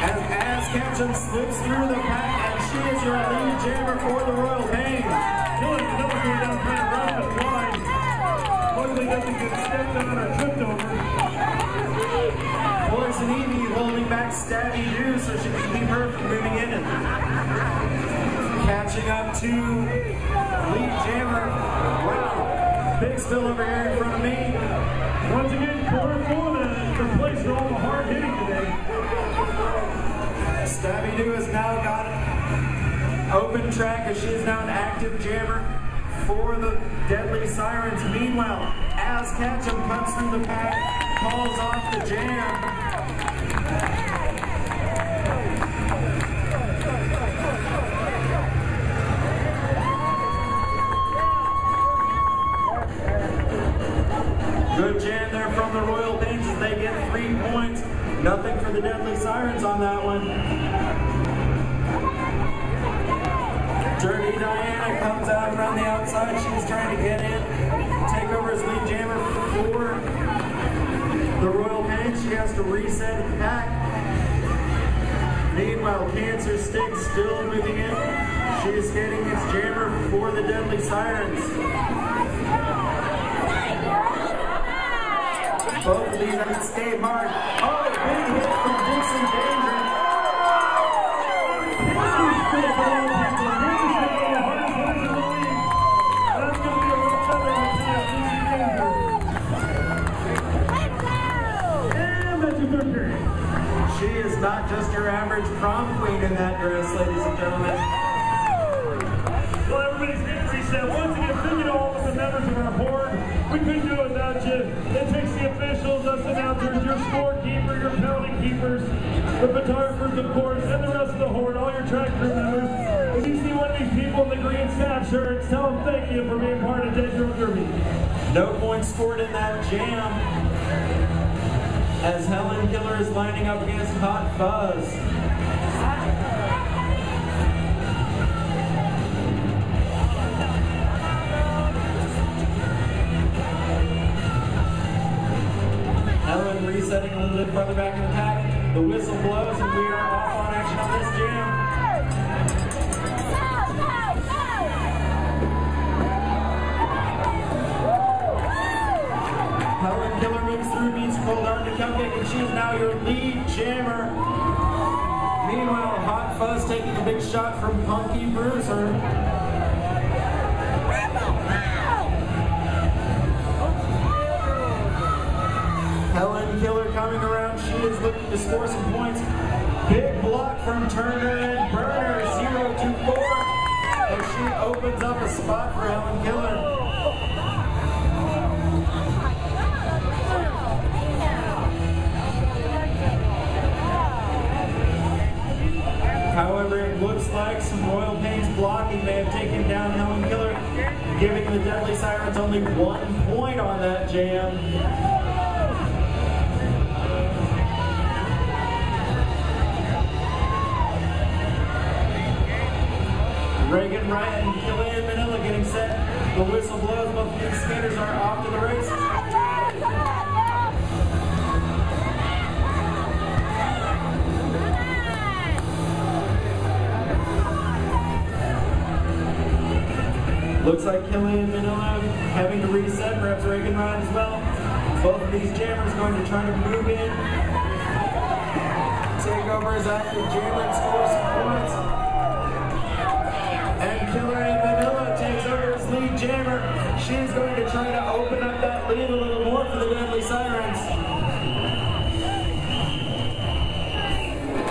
Speaker 2: As Ketchum slips through the pack, and she is your lead jammer for the Royal Pains.
Speaker 1: Killa and Manila going down kind of rough.
Speaker 2: Stabby do so she can keep her from moving in. And catching up to lead jammer. Wow, big spill over here in front of me.
Speaker 1: Once again, corner four, the place for all the hard hitting today.
Speaker 2: Stabby do has now got open track as she is now an active jammer for the Deadly Sirens. Meanwhile, as Ketchum comes through the pack, calls off the jam. Good jam there from the Royal Pains as they get 3 points. Nothing for the Deadly Sirens on that one. Dirty Diana comes out around the outside. She's trying to get in, take over as lead jammer for the Royal Pains. She has to reset the pack. Meanwhile, Cancer Stick still moving in. She is getting its jammer for the Deadly Sirens. Both of these have escaped hard. Oh, big hit from Dixon Danger. She is not just your average prom queen in that dress, ladies and gentlemen.
Speaker 1: Well, everybody's getting reset. Once again, thank you to all of the members of our board. We couldn't do it without you. It takes the officials, us announcers, your scorekeeper, your penalty keepers, the photographers, of course, and the rest of the horde, all your track crew members. If you see one of these people in the green staff shirts, tell them thank you for being part of Dead Girl Derby.
Speaker 2: No points scored in that jam as Helen Killer is lining up against Hot Fuzz. Helen resetting a little bit further back in the pack. The whistle blows and we are off on action on this jam. Helen Killer moves through, meets Cold Hard to Cupcake, and she is now your lead jammer. Meanwhile, Hot Fuzz taking a big shot from Punky Bruiser. Helen Killer coming around. She is looking to score some points. Big block from Turner and Burner, 0-4. As she opens up a spot for Helen Killer. However, it looks like some Royal Pains blocking may have taken down Helen Killer, giving the Deadly Sirens only 1 point on that jam. Reagan Wright and Killian Manila getting set. The whistle blows, both of these skaters are off to the races. Looks like Killian Manila having to reset, perhaps Reagan Wright as well. Both of these jammers going to try to move in, take over as active jammer and score some points. And Killer in Manila takes over as lead jammer. She's going to try to open up that lead a little more for the Deadly Sirens.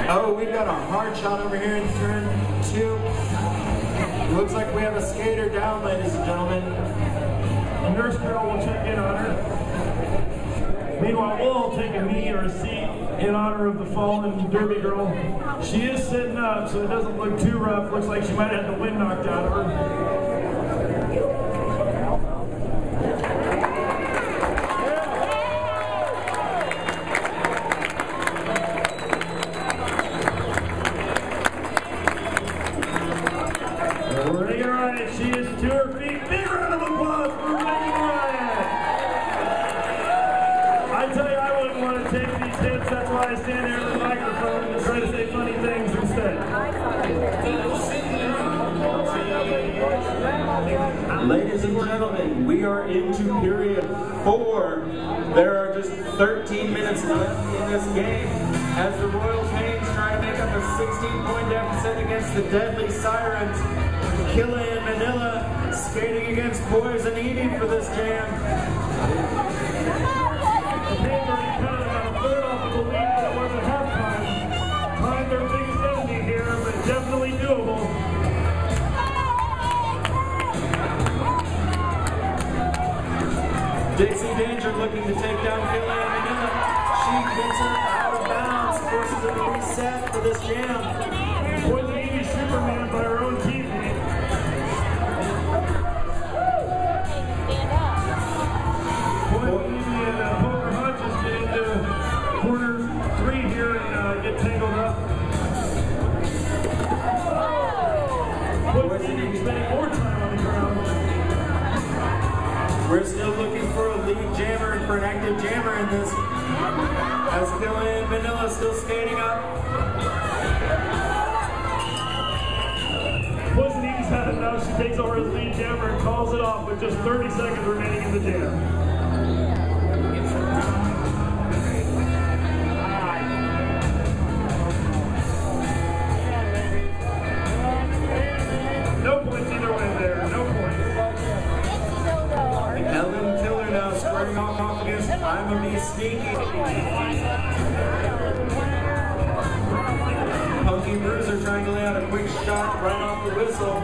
Speaker 2: Oh, we've got a hard shot over here in turn 2. Looks like we have a skater down, ladies and gentlemen.
Speaker 1: The nurse girl will check in on her. Meanwhile, we'll all take a knee or a seat in honor of the fallen Derby girl. She is sitting up, so it doesn't look too rough. Looks like she might have had the wind knocked out of her. Reagan Riot, she is to her feet. Big round of applause for Reagan Riot. I tell you, I wouldn't want to take these hits. That's why I stand there with the microphone and try to say funny things instead.
Speaker 2: Ladies and gentlemen, we are into period 4. There are just 13 minutes left in this game as the Royal Pains try to make up a 16-point deficit against the Deadly Sirens. Killa and Manila skating against Poison Ivy for this jam.
Speaker 1: The Pains already cut about a third off of the lead that was at halftime. Tied their biggest enemy here, but definitely doable.
Speaker 2: Dixie Danger looking to take down Killa and Manila. She gets her out of bounds, forces her to reset for this jam.
Speaker 1: Poison Ivy Superman by her own teammate. Poison Ivy and Poker Hodges get into corner 3 here and get tangled up. Poison Ivy spending more time on the ground.
Speaker 2: We're still looking for a lead jammer and for an active jammer in this. As Killa and Manila still skating up.
Speaker 1: Poison Ivy's had enough. She takes over as lead jammer and calls it off with just 30 seconds remaining in the jam. No points either way there. No points.
Speaker 2: Ellen Killer now squaring off against I'm a Be Sneaky. Punky Bruiser trying to lay out a quick shot right off the whistle.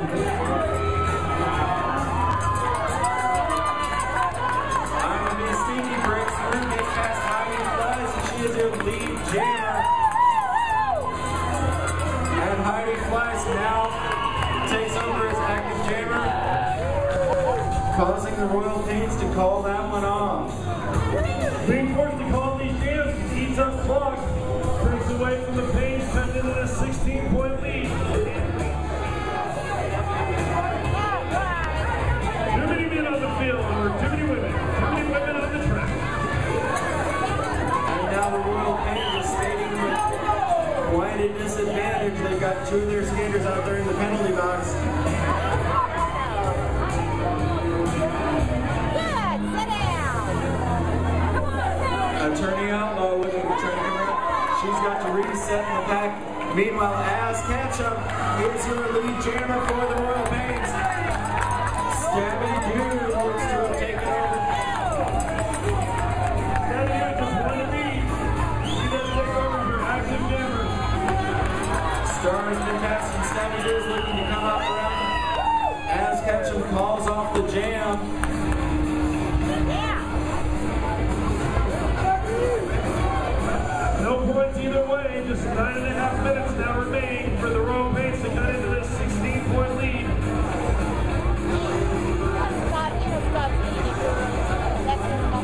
Speaker 2: I'm a Be Sneaky breaks through, gets past Heidi Flies, and she is your lead jammer. And Heidi Flies now takes over as active jammer, causing the Royal Pains to call that one off.
Speaker 1: Being forced to call these jams eats up clock. Breaks away from the Pains, comes into this 16-point lead. Too many men on the field, or too many women. Too many women on the track.
Speaker 2: And now the Royal Pains is skating with quite a disadvantage. They've got 2 of their skaters out there in the penalty box. Attorney Outlaw looking to try to come out. She's got to reset in the pack. Meanwhile, as Ketchup is your lead jammer for the Royal Pains. Stabby Dude looks to have taken over.
Speaker 1: Stabby Dude just won the lead. She does take over her active jammer.
Speaker 2: Star has been passing. Stabby Dude is looking to come up around as Ketchup calls off the jam.
Speaker 1: No points either way, just 9.5 minutes now remaining for the Royal Pains to cut into this 16-point lead.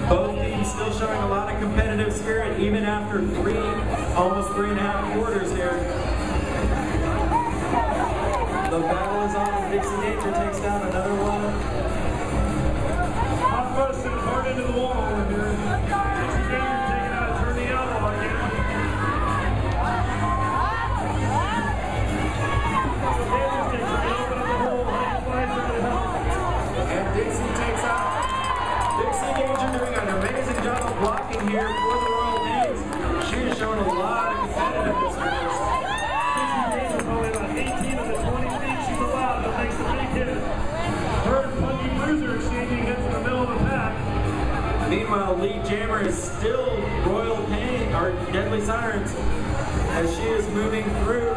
Speaker 2: Both teams still showing a lot of competitive spirit even after almost 3.5 quarters here. The battle is on as Dixie Danger takes down another one.
Speaker 1: Hot bus and hard into the wall over here. Dixie Danger taking out Attorney Outlaw again. Danger's takes it over the hole. High flies over the help.
Speaker 2: And Dixie takes out. Dixie Danger doing an amazing job of blocking here for the Royal Pains. She has shown a lot of competitiveness for this.
Speaker 1: Dixie Danger probably about 18 of the 20 feet she's allowed, but makes the big hit. Her and Punky Bruiser exchanging hits in the middle of the pack.
Speaker 2: Meanwhile, lead jammer is still Royal Pain, or Deadly Sirens, as she is moving through.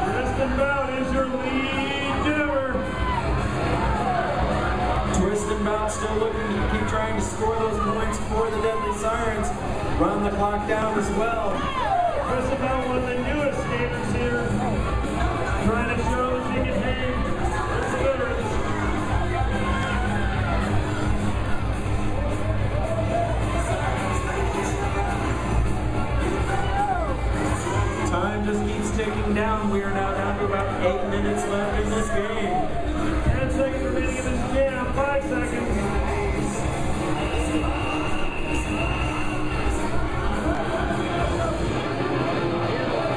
Speaker 1: Twist and Bout is your lead jammer.
Speaker 2: Twist and Bout still looking to keep trying to score those points for the Deadly Sirens. Run the clock down as well.
Speaker 1: Twist and Bout, one of the newest skaters here. Trying to show that she can hang. Perseverance.
Speaker 2: Time just keeps ticking down. We are now down to about 8 minutes left in this game.
Speaker 1: 10 seconds remaining in this jam. 5 seconds.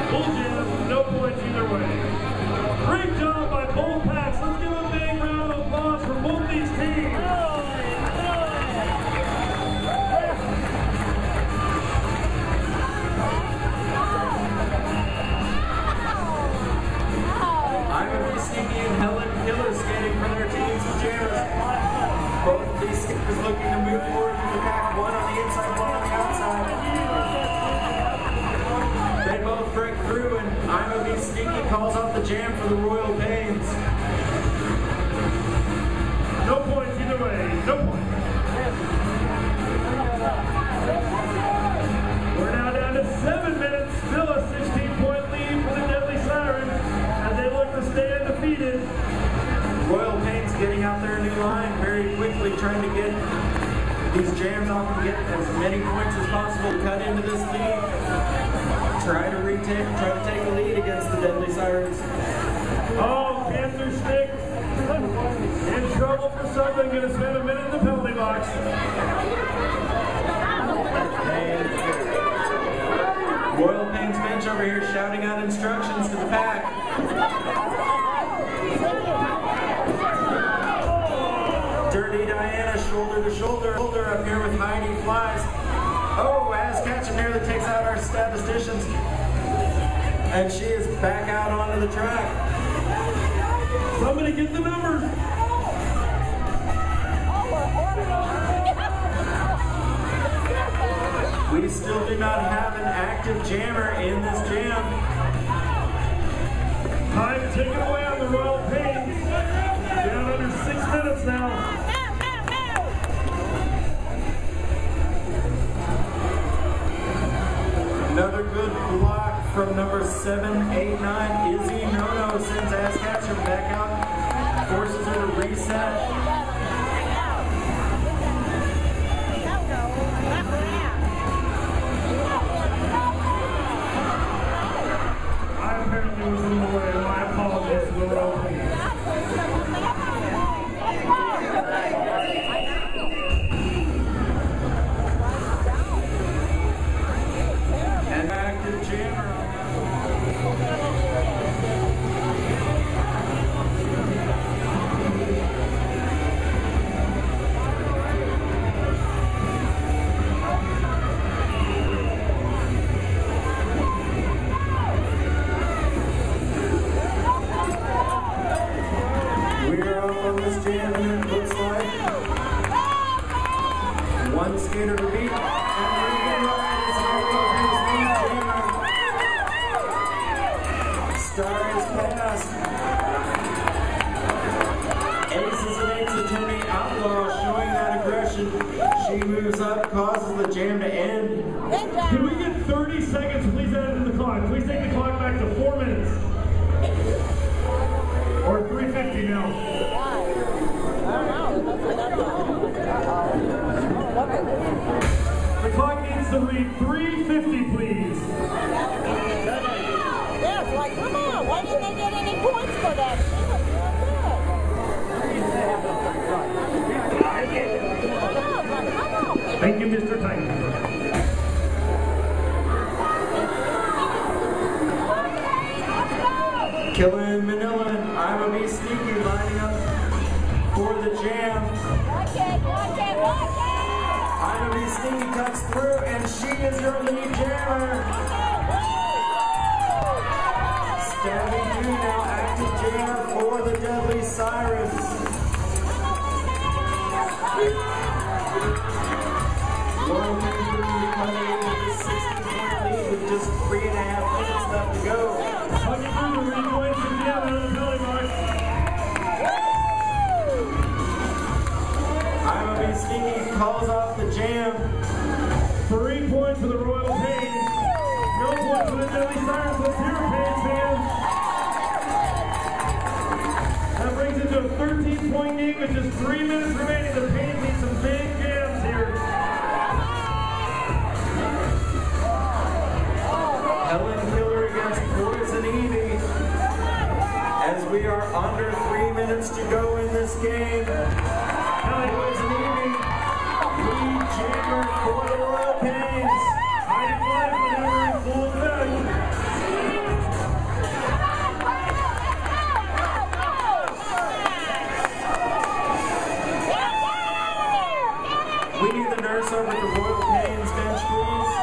Speaker 1: Full jam, no points either way. Great job by both packs. Let's give a big round of applause for both these teams.
Speaker 2: jam for the Royal Pains.
Speaker 1: No points either way. No points. We're now down to 7 minutes. Still a 16-point lead for the Deadly Sirens as they look to stay undefeated.
Speaker 2: Royal Pains getting out their new line very quickly, trying to get these jams off and get as many points as possible to cut into this lead. Try to take a lead against the Deadly Sirens.
Speaker 1: Oh, Panther Stick in trouble for something. Going to spend a minute in the penalty box.
Speaker 2: Royal Pains bench over here shouting out instructions to the pack. Dirty Diana shoulder to shoulder up here with Heidi Flies. Oh, as Catch nearly takes out our statisticians. And she is back out onto the track.
Speaker 1: Somebody get the numbers.
Speaker 2: We still do not have an active jammer in this jam.
Speaker 1: Time taken away on the Royal Pains. Down under 6 minutes now.
Speaker 2: Another good block from number 789, Izzy Nono, sends Azcatcher back out, forces her to reset.
Speaker 1: I apparently was in the way. My apologies to the Royal Pains.
Speaker 2: An active jammer. We are up on this jam and it looks like one skater to beat. And Regan Ryan is over his lead jammer. Star is passed. Aces and eights attorney Outlaw showing that aggression. She moves up, causes the jam to end.
Speaker 1: Can we get 30 seconds, please, added to the clock? Please take the clock back to 4 minutes. Or 3:50 now. The clock needs to read 3:50, please.
Speaker 4: Yeah, it's like, come on, why didn't they get any points for that?
Speaker 1: Thank you, Mr. Titan.
Speaker 2: Killing Manila and I'm a Be Sneaky lining up for the jam.
Speaker 4: Watch it.
Speaker 2: I'm a Be Sneaky cuts through and she is your lead jammer. Stabbing through now, active jammer for the Deadly Sirens. Royal Pains will be coming into the 60-point lead with just 3.5 minutes left to go.
Speaker 1: Puncking through the ring points and down on the penalty box.
Speaker 2: I'm a Be Sneaky calls off the jam.
Speaker 1: 3 points for the Royal Pains. No points for the Deadly Sirens. Let's hear it, Pains fans. That brings it to a 13-point game with just 3 minutes remaining. The Pains need some big jams here.
Speaker 2: Helen Killer against Poison Evie. As we are under 3 minutes to go in this game. Poison Evie, lead jammer for the Royal Pains.
Speaker 1: Hiding live whenever in full effect.
Speaker 2: We need the nurse over at the Royal Pains bench, please.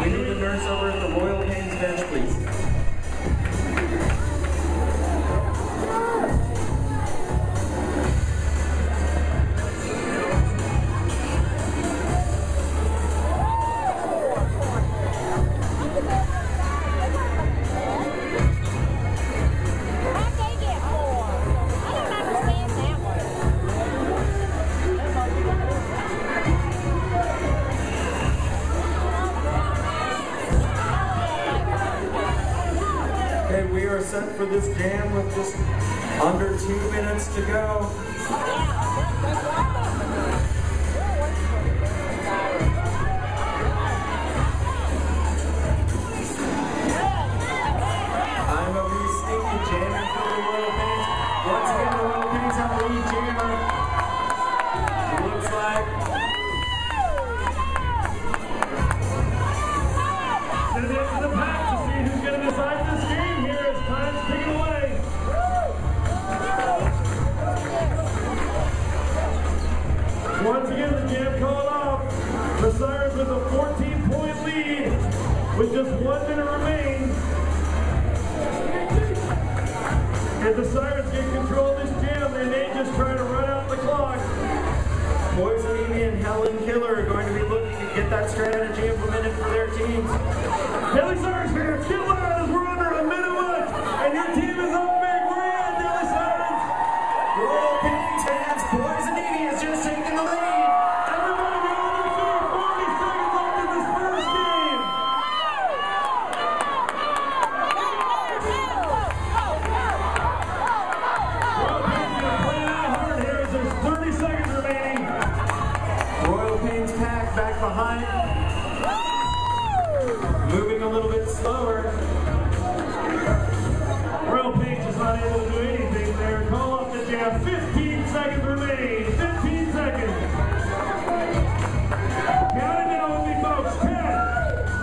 Speaker 2: We need the nurse over at the Royal Pains bench, please. for this jam with just under 2 minutes to go. I'm over here sneaky jamming for the Royal Pains. Once again, the Royal Pains have the lead jammer. It looks like.
Speaker 1: Send it to the pack to see who's going to decide this game here as time's ticking away. Once again, the jam called off. The Sirens with a 14-point lead with just 1 minute remains. If the Sirens can control this jam, they may just try to run out the clock.
Speaker 2: Poison Ivy and Helen Killer are going to be looking to get that strategy implemented for their teams.
Speaker 1: Delhi Sirens fans, get loud as we're under a minute left, and your team is up big. Where are you, Delhi Sirens?
Speaker 2: Royal Pains fans, Poison Ivy has just taken the lead.
Speaker 1: Everybody get on their feet. 40 seconds left in this first game. Royal Pains going to play it out hard here as there's 30 seconds remaining.
Speaker 2: Royal Pains pack back behind. Moving a little bit slower.
Speaker 1: Royal Pains is not able to do anything there. Call off the jam. 15 seconds remain. 15 seconds. Count it down with me, folks. 10,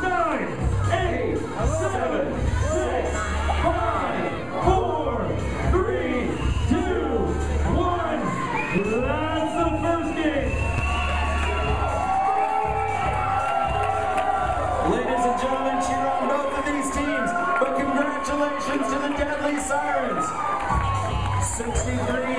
Speaker 1: 9, 8, 7, 6, 5, 4, 3, 2, 1. That's the first game.
Speaker 2: Ladies and gentlemen, cheer on both of these teams, but congratulations to the Deadly Sirens. 63